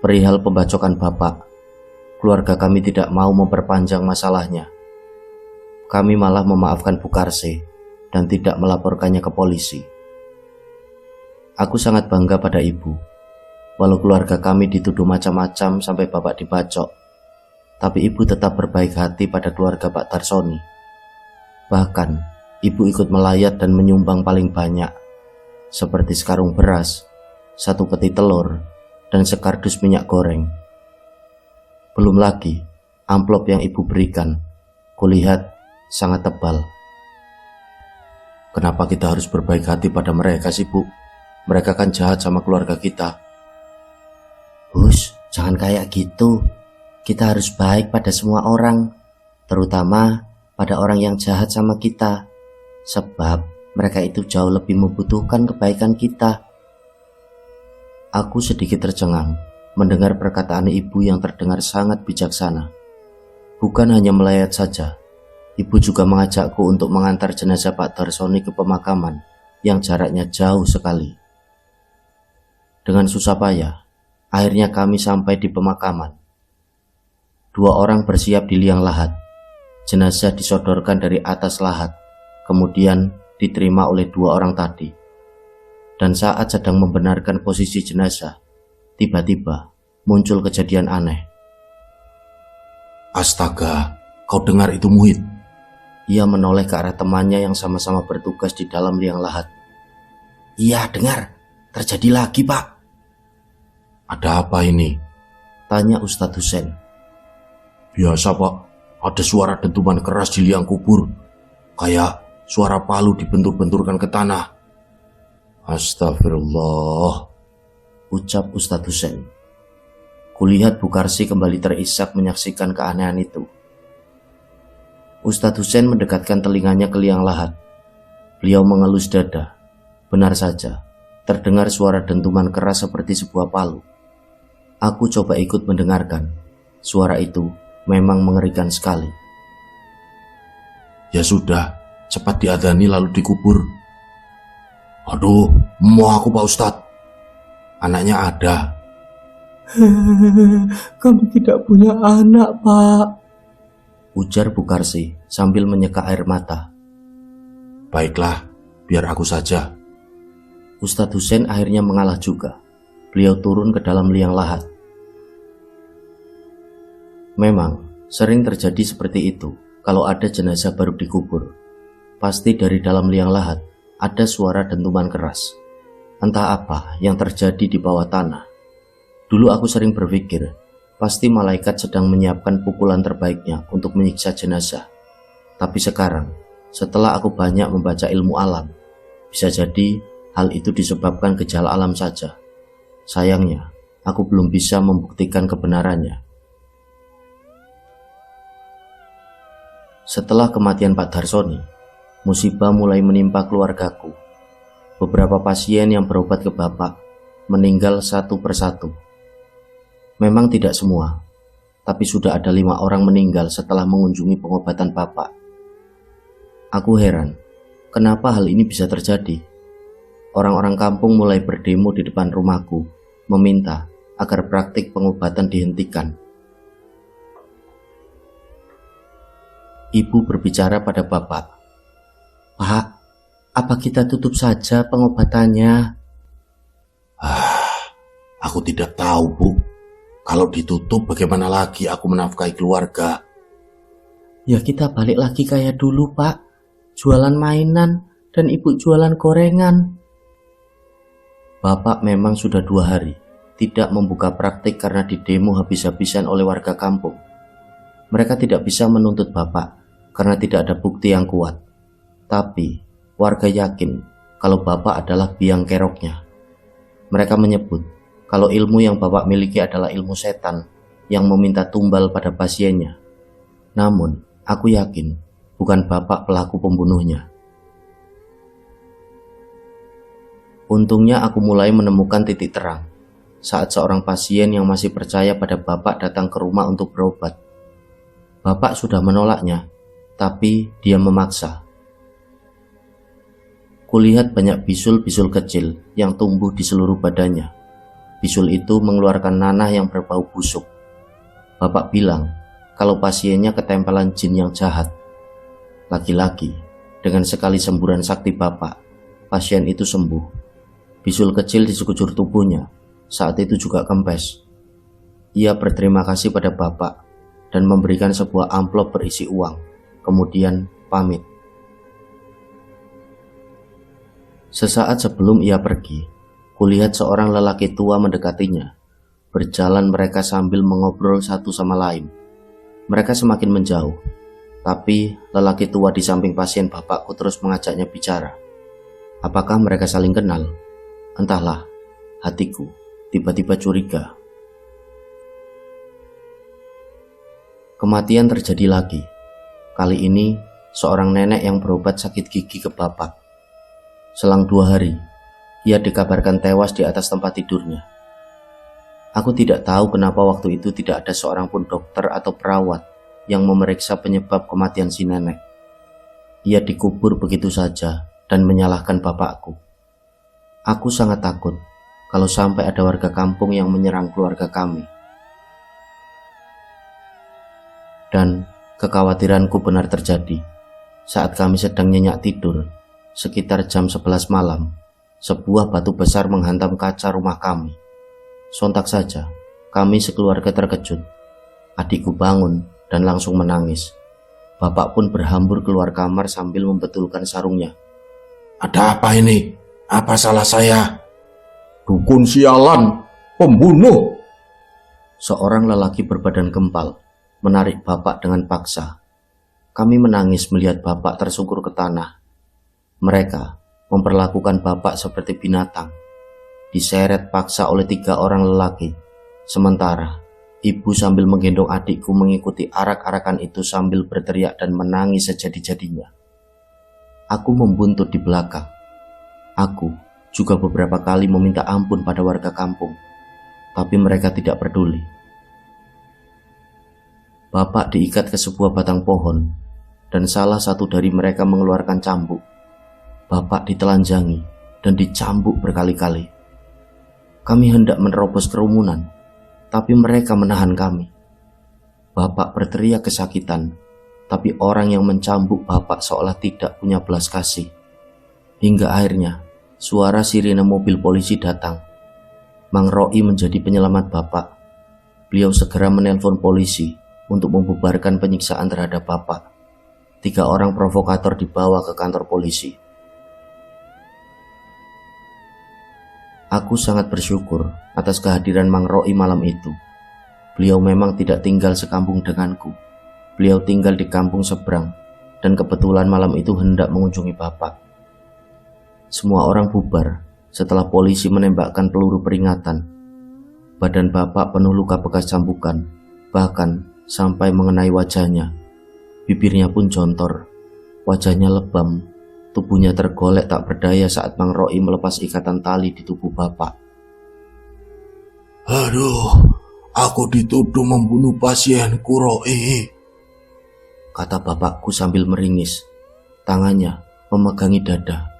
Perihal pembacokan Bapak, keluarga kami tidak mau memperpanjang masalahnya. Kami malah memaafkan Bu Karse dan tidak melaporkannya ke polisi. Aku sangat bangga pada Ibu. Walau keluarga kami dituduh macam-macam sampai Bapak dibacok, tapi Ibu tetap berbaik hati pada keluarga Pak Darsoni. Bahkan, Ibu ikut melayat dan menyumbang paling banyak, seperti sekarung beras, 1 peti telur, dan sekardus minyak goreng. Belum lagi, amplop yang Ibu berikan, kulihat sangat tebal. Kenapa kita harus berbaik hati pada mereka sih, Bu? Mereka kan jahat sama keluarga kita. Hus, jangan kayak gitu. Kita harus baik pada semua orang, terutama pada orang yang jahat sama kita. Sebab mereka itu jauh lebih membutuhkan kebaikan kita. Aku sedikit tercengang mendengar perkataan Ibu yang terdengar sangat bijaksana. Bukan hanya melayat saja, Ibu juga mengajakku untuk mengantar jenazah Pak Darsoni ke pemakaman yang jaraknya jauh sekali. Dengan susah payah, akhirnya kami sampai di pemakaman. 2 orang bersiap di liang lahat. Jenazah disodorkan dari atas lahat, kemudian diterima oleh 2 orang tadi. Dan saat sedang membenarkan posisi jenazah, tiba-tiba muncul kejadian aneh. Astaga, kau dengar itu, Muhid? Ia menoleh ke arah temannya yang sama-sama bertugas di dalam liang lahat. Iya, dengar. Terjadi lagi, Pak. Ada apa ini? Tanya Ustadz Husein. Biasa, Pak. Ada suara dentuman keras di liang kubur. Kayak suara palu dibentur-benturkan ke tanah. Astagfirullah, ucap Ustadz Husein. Kulihat Bu Karsi kembali terisak menyaksikan keanehan itu. Ustadz Husein mendekatkan telinganya ke liang lahat. Beliau mengelus dada. Benar saja, terdengar suara dentuman keras seperti sebuah palu. Aku coba ikut mendengarkan. Suara itu memang mengerikan sekali. Ya sudah, cepat diadani lalu dikubur. Aduh, mau aku, Pak Ustadz. Anaknya ada. Kami tidak punya anak, Pak, ujar Bu Karsi sambil menyeka air mata. Baiklah, biar aku saja. Ustadz Husein akhirnya mengalah juga. Beliau turun ke dalam liang lahat. Memang sering terjadi seperti itu kalau ada jenazah baru dikubur. Pasti dari dalam liang lahat ada suara dentuman keras. Entah apa yang terjadi di bawah tanah. Dulu aku sering berpikir, pasti malaikat sedang menyiapkan pukulan terbaiknya untuk menyiksa jenazah. Tapi sekarang, setelah aku banyak membaca ilmu alam, bisa jadi hal itu disebabkan gejala alam saja. Sayangnya, aku belum bisa membuktikan kebenarannya. Setelah kematian Pak Darsoni, musibah mulai menimpa keluargaku. Beberapa pasien yang berobat ke Bapak meninggal satu persatu. Memang tidak semua, tapi sudah ada 5 orang meninggal setelah mengunjungi pengobatan Bapak. Aku heran, kenapa hal ini bisa terjadi? Orang-orang kampung mulai berdemo di depan rumahku, meminta agar praktik pengobatan dihentikan. Ibu berbicara pada Bapak. Pak, apa kita tutup saja pengobatannya? Aku tidak tahu, Bu. Kalau ditutup bagaimana lagi aku menafkahi keluarga? Ya kita balik lagi kayak dulu, Pak. Jualan mainan dan Ibu jualan gorengan. Bapak memang sudah 2 hari tidak membuka praktik karena didemo habis-habisan oleh warga kampung. Mereka tidak bisa menuntut Bapak karena tidak ada bukti yang kuat. Tapi warga yakin kalau Bapak adalah biang keroknya. Mereka menyebut kalau ilmu yang Bapak miliki adalah ilmu setan yang meminta tumbal pada pasiennya. Namun, aku yakin bukan Bapak pelaku pembunuhnya. Untungnya aku mulai menemukan titik terang saat seorang pasien yang masih percaya pada Bapak datang ke rumah untuk berobat. Bapak sudah menolaknya, tapi dia memaksa. Kulihat banyak bisul-bisul kecil yang tumbuh di seluruh badannya. Bisul itu mengeluarkan nanah yang berbau busuk. Bapak bilang kalau pasiennya ketempelan jin yang jahat. Lagi-lagi, dengan sekali semburan sakti Bapak, pasien itu sembuh. Bisul kecil di sekujur tubuhnya saat itu juga kempes. Ia berterima kasih pada Bapak dan memberikan sebuah amplop berisi uang, kemudian pamit. Sesaat sebelum ia pergi, kulihat seorang lelaki tua mendekatinya. Berjalan mereka sambil mengobrol satu sama lain. Mereka semakin menjauh, tapi lelaki tua di samping pasien bapakku terus mengajaknya bicara. Apakah mereka saling kenal? Entahlah, hatiku tiba-tiba curiga. Kematian terjadi lagi. Kali ini, seorang nenek yang berobat sakit gigi ke bapak. Selang 2 hari, ia dikabarkan tewas di atas tempat tidurnya. Aku tidak tahu kenapa waktu itu tidak ada seorang pun dokter atau perawat yang memeriksa penyebab kematian si nenek. Ia dikubur begitu saja dan menyalahkan bapakku. Aku sangat takut kalau sampai ada warga kampung yang menyerang keluarga kami. Dan kekhawatiranku benar terjadi. Saat kami sedang nyenyak tidur, sekitar jam 11 malam, sebuah batu besar menghantam kaca rumah kami. Sontak saja, kami sekeluarga terkejut. Adikku bangun dan langsung menangis. Bapak pun berhambur keluar kamar sambil membetulkan sarungnya. Ada apa ini? Apa salah saya? Dukun sialan, pembunuh. Seorang lelaki berbadan gempal menarik Bapak dengan paksa. Kami menangis melihat Bapak tersungkur ke tanah. Mereka memperlakukan Bapak seperti binatang. Diseret paksa oleh 3 orang lelaki. Sementara ibu sambil menggendong adikku mengikuti arak-arakan itu sambil berteriak dan menangis sejadi-jadinya. Aku membuntut di belakang. Aku juga beberapa kali meminta ampun pada warga kampung, tapi mereka tidak peduli. Bapak diikat ke sebuah batang pohon, dan salah satu dari mereka mengeluarkan cambuk. Bapak ditelanjangi dan dicambuk berkali-kali. Kami hendak menerobos kerumunan, tapi mereka menahan kami. Bapak berteriak kesakitan, tapi orang yang mencambuk Bapak seolah tidak punya belas kasih. Hingga akhirnya suara sirine mobil polisi datang. Mang Roi menjadi penyelamat Bapak. Beliau segera menelpon polisi untuk membubarkan penyiksaan terhadap Bapak. 3 orang provokator dibawa ke kantor polisi. Aku sangat bersyukur atas kehadiran Mang Roi malam itu. Beliau memang tidak tinggal sekampung denganku. Beliau tinggal di kampung seberang, dan kebetulan malam itu hendak mengunjungi Bapak. Semua orang bubar setelah polisi menembakkan peluru peringatan. Badan Bapak penuh luka bekas cambukan, bahkan sampai mengenai wajahnya. Bibirnya pun jontor, wajahnya lebam, tubuhnya tergolek tak berdaya saat Mang Roi melepas ikatan tali di tubuh Bapak. Aduh, aku dituduh membunuh pasienku, Roi, kata bapakku sambil meringis. Tangannya memegangi dada.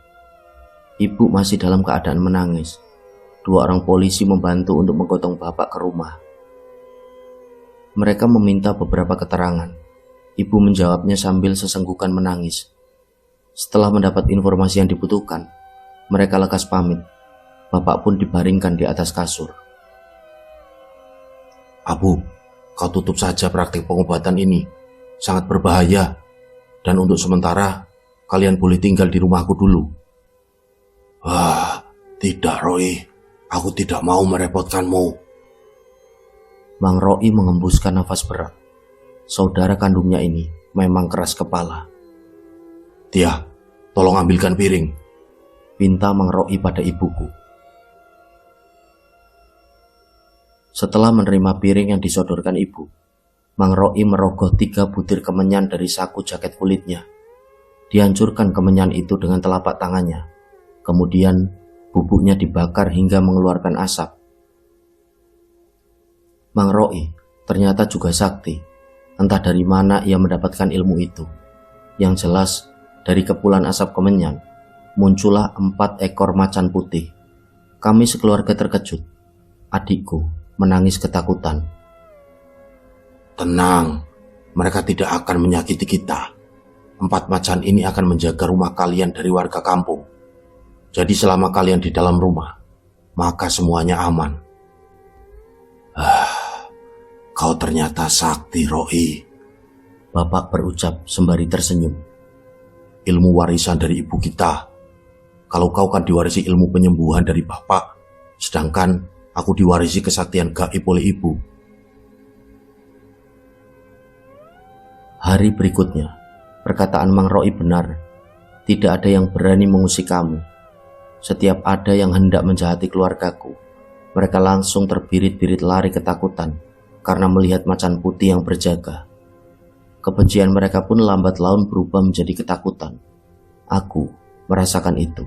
Ibu masih dalam keadaan menangis. 2 orang polisi membantu untuk menggotong Bapak ke rumah. Mereka meminta beberapa keterangan. Ibu menjawabnya sambil sesenggukan menangis. Setelah mendapat informasi yang dibutuhkan, mereka lekas pamit. Bapak pun dibaringkan di atas kasur. Abu, kau tutup saja praktik pengobatan ini. Sangat berbahaya. Dan untuk sementara, kalian boleh tinggal di rumahku dulu. Wah, tidak Roi. Aku tidak mau merepotkanmu. Mang Roi mengembuskan nafas berat. Saudara kandungnya ini memang keras kepala. Tia, tolong ambilkan piring, pinta Mang Roi pada ibuku. Setelah menerima piring yang disodorkan ibu, Mang Roi merogoh 3 butir kemenyan dari saku jaket kulitnya. Dihancurkan kemenyan itu dengan telapak tangannya. Kemudian bubuknya dibakar hingga mengeluarkan asap. Mang Roi ternyata juga sakti. Entah dari mana ia mendapatkan ilmu itu. Yang jelas, dari kepulan asap kemenyan, muncullah 4 ekor macan putih. Kami sekeluarga terkejut. Adikku menangis ketakutan. Tenang, mereka tidak akan menyakiti kita. 4 macan ini akan menjaga rumah kalian dari warga kampung. Jadi selama kalian di dalam rumah, maka semuanya aman. Kau ternyata sakti, Ro'i. Bapak berucap sembari tersenyum. Ilmu warisan dari ibu kita. Kalau kau kan diwarisi ilmu penyembuhan dari bapak, sedangkan aku diwarisi kesaktian gaib oleh ibu. Hari berikutnya, perkataan Mang Ro'i benar. Tidak ada yang berani mengusik kami. Setiap ada yang hendak menjahati keluargaku, mereka langsung terbirit-birit lari ketakutan karena melihat macan putih yang berjaga. Kebencian mereka pun lambat laun berubah menjadi ketakutan. Aku merasakan itu.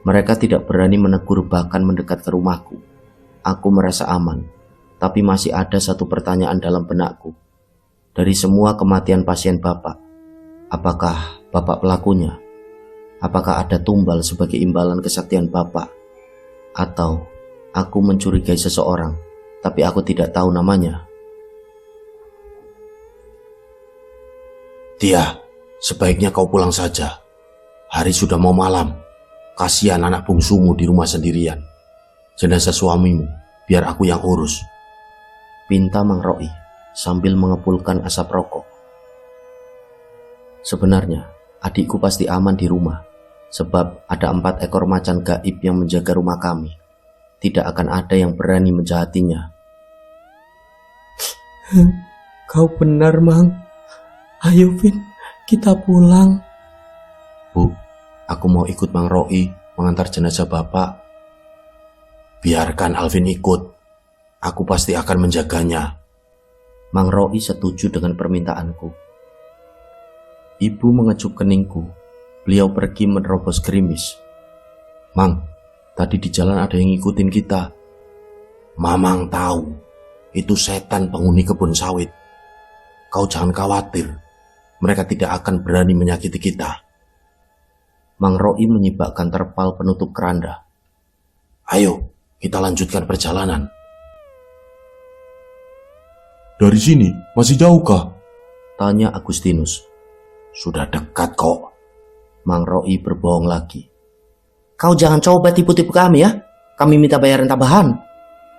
Mereka tidak berani menegur bahkan mendekat ke rumahku. Aku merasa aman, tapi masih ada satu pertanyaan dalam benakku. Dari semua kematian pasien Bapak, apakah Bapak pelakunya? Apakah ada tumbal sebagai imbalan kesaktian Bapak? Atau aku mencurigai seseorang, tapi aku tidak tahu namanya? Tia, sebaiknya kau pulang saja. Hari sudah mau malam. Kasihan anak bungsumu di rumah sendirian. Jenazah suamimu, biar aku yang urus. Pinta Mang Ro'i sambil mengepulkan asap rokok. Sebenarnya adikku pasti aman di rumah, sebab ada 4 ekor macan gaib yang menjaga rumah kami. Tidak akan ada yang berani menjahatinya. Kau benar, Mang. Ayo, Vin, kita pulang. Bu, aku mau ikut Mang Ro'i mengantar jenazah Bapak. Biarkan Alvin ikut. Aku pasti akan menjaganya. Mang Ro'i setuju dengan permintaanku. Ibu mengecup keningku. Beliau pergi menerobos gerimis. Mang, tadi di jalan ada yang ngikutin kita. Mamang tahu, itu setan penghuni kebun sawit. Kau jangan khawatir, mereka tidak akan berani menyakiti kita. Mang Ro'i menyibakkan terpal penutup keranda. Ayo, kita lanjutkan perjalanan. Dari sini masih jauhkah? Tanya Agustinus. Sudah dekat kok. Mang Ro'i berbohong lagi. Kau jangan coba tipu-tipu kami ya. Kami minta bayaran tambahan.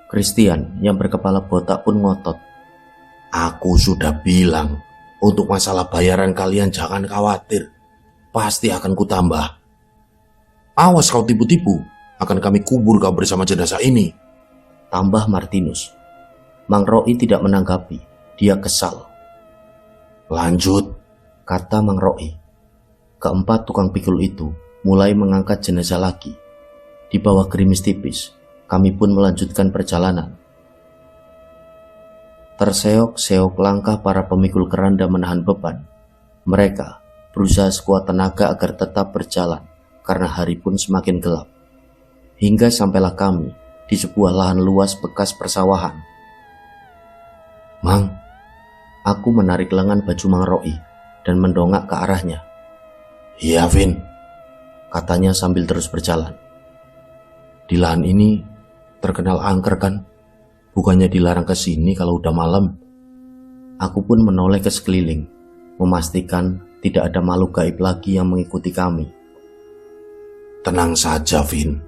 Christian yang berkepala botak pun ngotot. Aku sudah bilang, untuk masalah bayaran kalian jangan khawatir. Pasti akan kutambah. Awas kau tipu-tipu, akan kami kubur kau bersama jenazah ini. Tambah Martinus. Mang Ro'i tidak menanggapi. Dia kesal. Lanjut, kata Mang Ro'i. Keempat tukang pikul itu mulai mengangkat jenazah lagi. Di bawah gerimis tipis, kami pun melanjutkan perjalanan. Terseok-seok langkah para pemikul keranda menahan beban. Mereka berusaha sekuat tenaga agar tetap berjalan karena hari pun semakin gelap. Hingga sampailah kami di sebuah lahan luas bekas persawahan. Mang, aku menarik lengan baju Mang Ro'i dan mendongak ke arahnya. Iya, Vin, Katanya sambil terus berjalan. di lahan ini terkenal angker kan? Bukannya dilarang ke sini kalau udah malam? Aku pun menoleh ke sekeliling, memastikan tidak ada makhluk gaib lagi yang mengikuti kami. Tenang saja, Vin.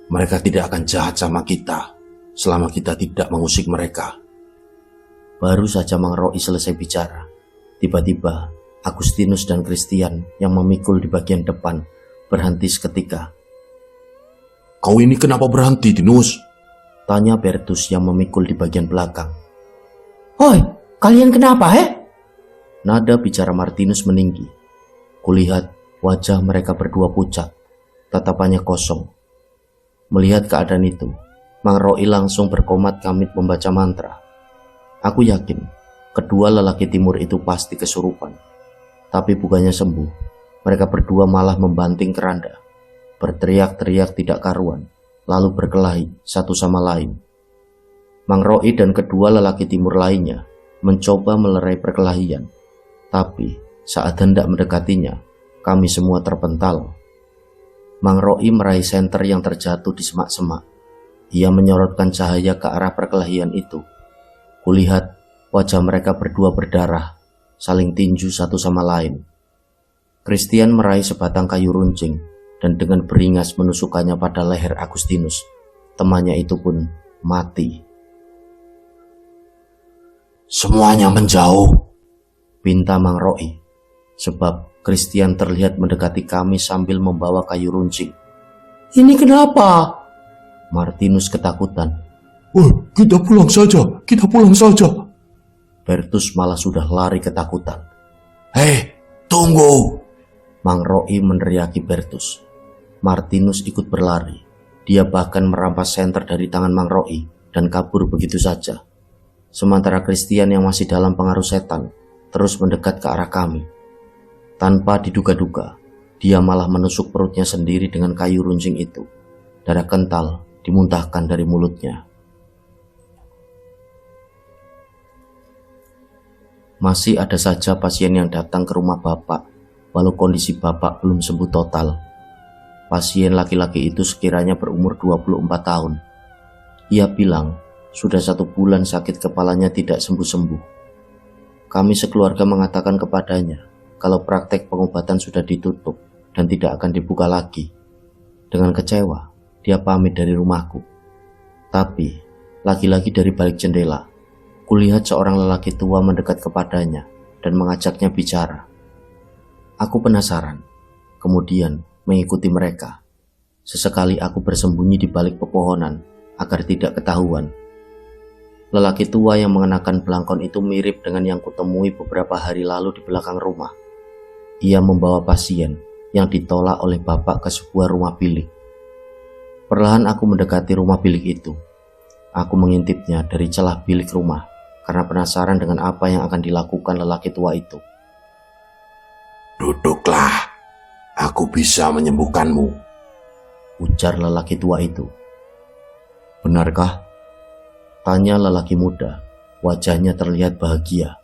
Mereka tidak akan jahat sama kita selama kita tidak mengusik mereka. Baru saja Mang Ro'i selesai bicara, tiba-tiba Agustinus dan Christian yang memikul di bagian depan berhenti seketika. Kau ini kenapa berhenti, Dinus? Tanya Bertus yang memikul di bagian belakang. Hoi, kalian kenapa, Nada bicara Martinus meninggi. Kulihat wajah mereka berdua pucat, tatapannya kosong. Melihat keadaan itu, Mang Ro'i langsung berkomat kamit membaca mantra. Aku yakin kedua lelaki timur itu pasti kesurupan. Tapi bukannya sembuh, mereka berdua malah membanting keranda, berteriak-teriak tidak karuan, lalu berkelahi satu sama lain. Mang Ro'i dan kedua lelaki timur lainnya mencoba melerai perkelahian, tapi saat hendak mendekatinya, kami semua terpental. Mang Roi meraih senter yang terjatuh di semak-semak. Ia menyorotkan cahaya ke arah perkelahian itu. Kulihat wajah mereka berdua berdarah, saling tinju satu sama lain. Christian meraih sebatang kayu runcing dan dengan beringas menusukkannya pada leher Agustinus. Temannya itu pun mati. Semuanya menjauh, Pinta Mang Roi. Sebab Christian terlihat mendekati kami sambil membawa kayu runcing. Ini kenapa? Martinus ketakutan. Kita pulang saja, kita pulang saja. Bertus malah sudah lari ketakutan. Hei, tunggu! Mang Roi meneriaki Bertus. Martinus ikut berlari. Dia bahkan merampas senter dari tangan Mang Roi dan kabur begitu saja. Sementara Christian yang masih dalam pengaruh setan terus mendekat ke arah kami. Tanpa diduga-duga, dia malah menusuk perutnya sendiri dengan kayu runcing itu. Darah kental dimuntahkan dari mulutnya. Masih ada saja pasien yang datang ke rumah Bapak, walau kondisi Bapak belum sembuh total. Pasien laki-laki itu sekiranya berumur 24 tahun. Ia bilang, sudah 1 bulan sakit kepalanya tidak sembuh-sembuh. Kami sekeluarga mengatakan kepadanya, kalau praktek pengobatan sudah ditutup dan tidak akan dibuka lagi. Dengan kecewa, dia pamit dari rumahku. Tapi, lagi-lagi dari balik jendela, kulihat seorang lelaki tua mendekat kepadanya dan mengajaknya bicara. Aku penasaran, kemudian mengikuti mereka. Sesekali aku bersembunyi di balik pepohonan agar tidak ketahuan. Lelaki tua yang mengenakan belangkon itu mirip dengan yang kutemui beberapa hari lalu di belakang rumah. Ia membawa pasien yang ditolak oleh Bapak ke sebuah rumah bilik. Perlahan aku mendekati rumah bilik itu. Aku mengintipnya dari celah bilik rumah karena penasaran dengan apa yang akan dilakukan lelaki tua itu. Duduklah, aku bisa menyembuhkanmu, ujar lelaki tua itu. Benarkah? Tanya lelaki muda, wajahnya terlihat bahagia.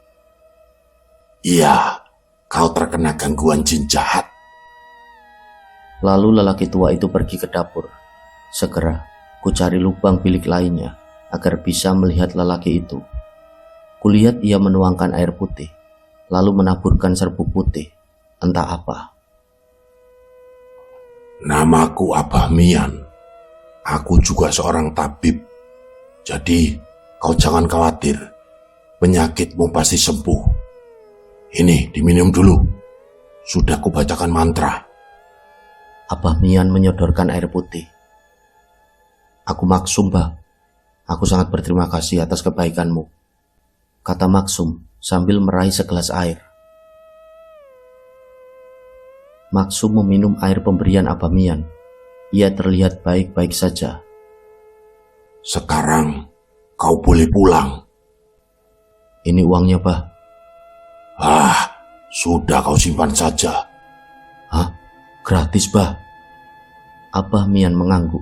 Iya, kau terkena gangguan jin jahat. Lalu lelaki tua itu pergi ke dapur. Segera, ku cari lubang bilik lainnya agar bisa melihat lelaki itu. Kulihat ia menuangkan air putih, lalu menaburkan serbuk putih, entah apa. Namaku Abah Mian. Aku juga seorang tabib. Jadi, kau jangan khawatir. Penyakitmu pasti sembuh. Ini diminum dulu. Sudah kubacakan mantra. Abah Mian menyodorkan air putih. Aku Maksum, Bah. Aku sangat berterima kasih atas kebaikanmu, kata Maksum sambil meraih segelas air. Maksum meminum air pemberian Abah Mian. Ia terlihat baik-baik saja. Sekarang kau boleh pulang. Ini uangnya, Bah. Sudah kau simpan saja. Hah? Gratis, Bah? Abah Mian mengangguk.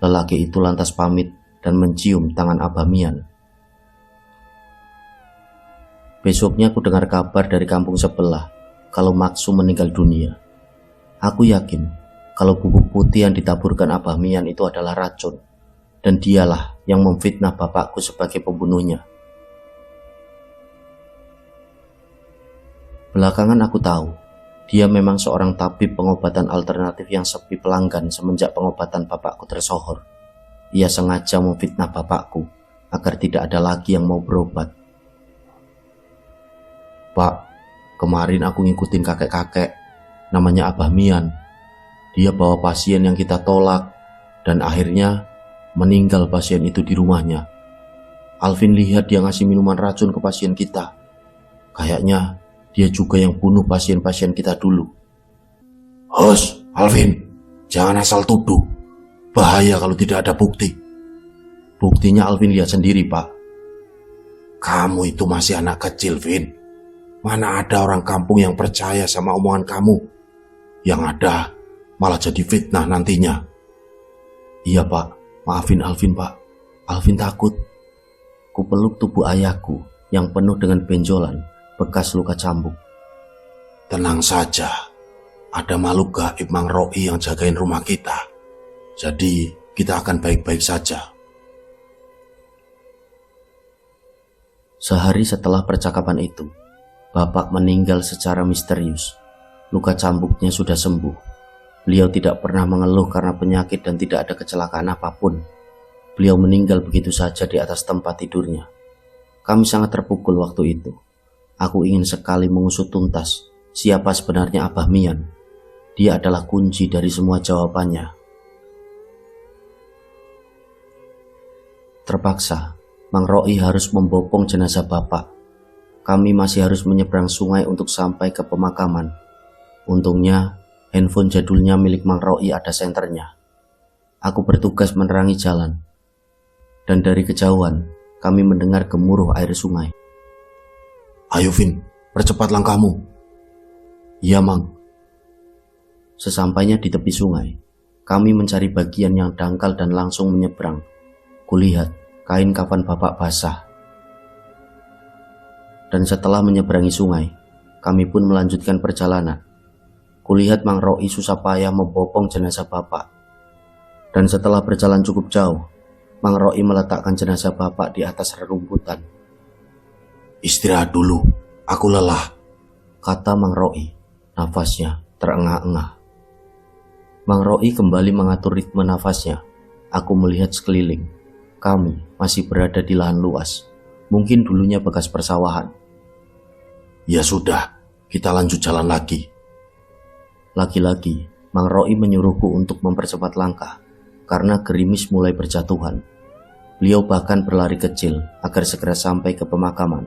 Lelaki itu lantas pamit dan mencium tangan Abah Mian. Besoknya aku dengar kabar dari kampung sebelah kalau Maksum meninggal dunia. Aku yakin kalau bubuk putih yang ditaburkan Abah Mian itu adalah racun, dan dialah yang memfitnah bapakku sebagai pembunuhnya. Belakangan aku tahu, dia memang seorang tabib pengobatan alternatif yang sepi pelanggan semenjak pengobatan bapakku tersohor. Ia sengaja memfitnah bapakku agar tidak ada lagi yang mau berobat. Pak, kemarin aku ngikutin kakek-kakek, namanya Abah Mian. Dia bawa pasien yang kita tolak, dan akhirnya meninggal pasien itu di rumahnya. Alvin lihat dia ngasih minuman racun ke pasien kita. Kayaknya dia juga yang bunuh pasien-pasien kita dulu. Hos, Alvin, jangan asal tuduh. Bahaya kalau tidak ada bukti. Buktinya Alvin lihat sendiri, Pak. Kamu itu masih anak kecil, Vin. Mana ada orang kampung yang percaya sama omongan kamu. Yang ada malah jadi fitnah nantinya. Iya, Pak. Maafin Alvin, Pak. Alvin takut. Ku peluk tubuh ayahku yang penuh dengan benjolan bekas luka cambuk. Tenang saja. Ada makhluk gaib Mang Roi yang jagain rumah kita. Jadi kita akan baik-baik saja. Sehari setelah percakapan itu, Bapak meninggal secara misterius. Luka cambuknya sudah sembuh. Beliau tidak pernah mengeluh karena penyakit dan tidak ada kecelakaan apapun. Beliau meninggal begitu saja di atas tempat tidurnya. Kami sangat terpukul waktu itu. Aku ingin sekali mengusut tuntas siapa sebenarnya Abah Mian. Dia adalah kunci dari semua jawabannya. Terpaksa, Mang Roi harus membopong jenazah Bapak. Kami masih harus menyeberang sungai untuk sampai ke pemakaman. Untungnya, handphone jadulnya milik Mang Roi ada senternya. Aku bertugas menerangi jalan. Dan dari kejauhan, kami mendengar gemuruh air sungai. Ayo Vin, percepat langkahmu. Iya Mang. Sesampainya di tepi sungai, kami mencari bagian yang dangkal dan langsung menyeberang. Kulihat kain kafan Bapak basah. Dan setelah menyeberangi sungai, kami pun melanjutkan perjalanan. Kulihat Mang Roi susah payah membopong jenazah Bapak. Dan setelah berjalan cukup jauh, Mang Roi meletakkan jenazah Bapak di atas rerumputan. Istirahat dulu, aku lelah, kata Mang Roi. Nafasnya terengah-engah. Mang Roi kembali mengatur ritme nafasnya. Aku melihat sekeliling. Kami masih berada di lahan luas. Mungkin dulunya bekas persawahan. Ya sudah, kita lanjut jalan lagi. Lagi-lagi, Mang Roi menyuruhku untuk mempercepat langkah karena gerimis mulai berjatuhan. Beliau bahkan berlari kecil agar segera sampai ke pemakaman.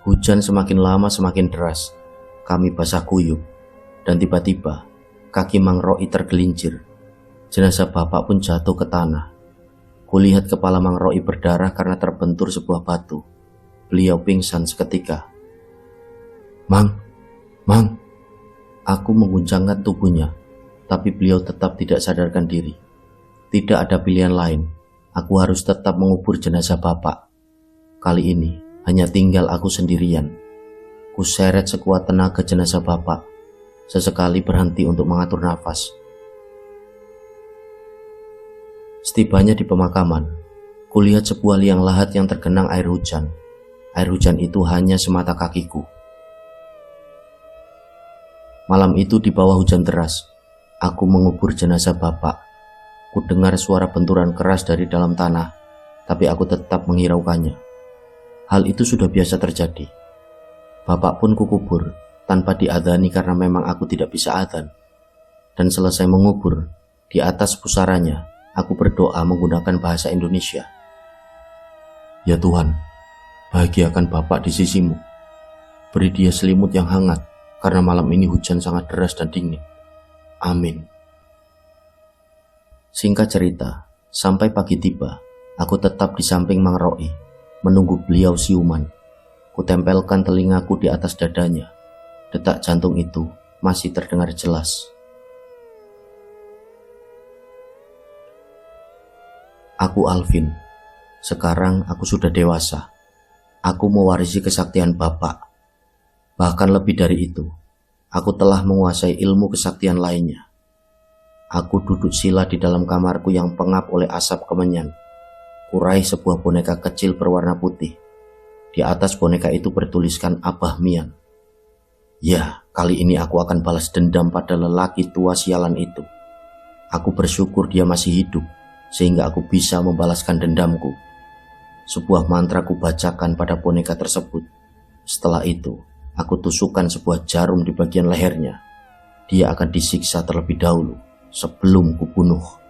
Hujan semakin lama semakin deras. Kami basah kuyup dan tiba-tiba kaki Mang Roi tergelincir. Jenazah Bapak pun jatuh ke tanah. Kulihat kepala Mang Roi berdarah karena terbentur sebuah batu. Beliau pingsan seketika. Mang. Aku mengguncangkan tubuhnya, tapi beliau tetap tidak sadarkan diri. Tidak ada pilihan lain. Aku harus tetap mengubur jenazah Bapak. Kali ini hanya tinggal aku sendirian. Kuseret sekuat tenaga jenazah Bapak. Sesekali berhenti untuk mengatur nafas. Setibanya di pemakaman, kulihat sebuah liang lahat yang tergenang air hujan. Air hujan itu hanya semata kakiku. Malam itu di bawah hujan deras, aku mengubur jenazah Bapak. Ku dengar suara benturan keras dari dalam tanah, tapi aku tetap menghiraukannya. Hal itu sudah biasa terjadi. Bapak pun kukubur tanpa diadzani karena memang aku tidak bisa adzan. Dan selesai mengubur, di atas pusaranya, aku berdoa menggunakan bahasa Indonesia. Ya Tuhan, bahagiakan Bapak di sisimu. Beri dia selimut yang hangat, karena malam ini hujan sangat deras dan dingin. Amin. Singkat cerita, sampai pagi tiba, aku tetap di samping Mang Roi, menunggu beliau siuman. Kutempelkan telingaku di atas dadanya. Detak jantung itu masih terdengar jelas. Aku Alvin. Sekarang aku sudah dewasa. Aku mewarisi kesaktian Bapak. Bahkan lebih dari itu, aku telah menguasai ilmu kesaktian lainnya. Aku duduk sila di dalam kamarku yang pengap oleh asap kemenyan. Kuraih sebuah boneka kecil berwarna putih. Di atas boneka itu bertuliskan Abah Mian. Ya, kali ini aku akan balas dendam pada lelaki tua sialan itu. Aku bersyukur dia masih hidup, sehingga aku bisa membalaskan dendamku. Sebuah mantra ku bacakan pada boneka tersebut. Setelah itu, aku tusukkan sebuah jarum di bagian lehernya. Dia akan disiksa terlebih dahulu sebelum kubunuh.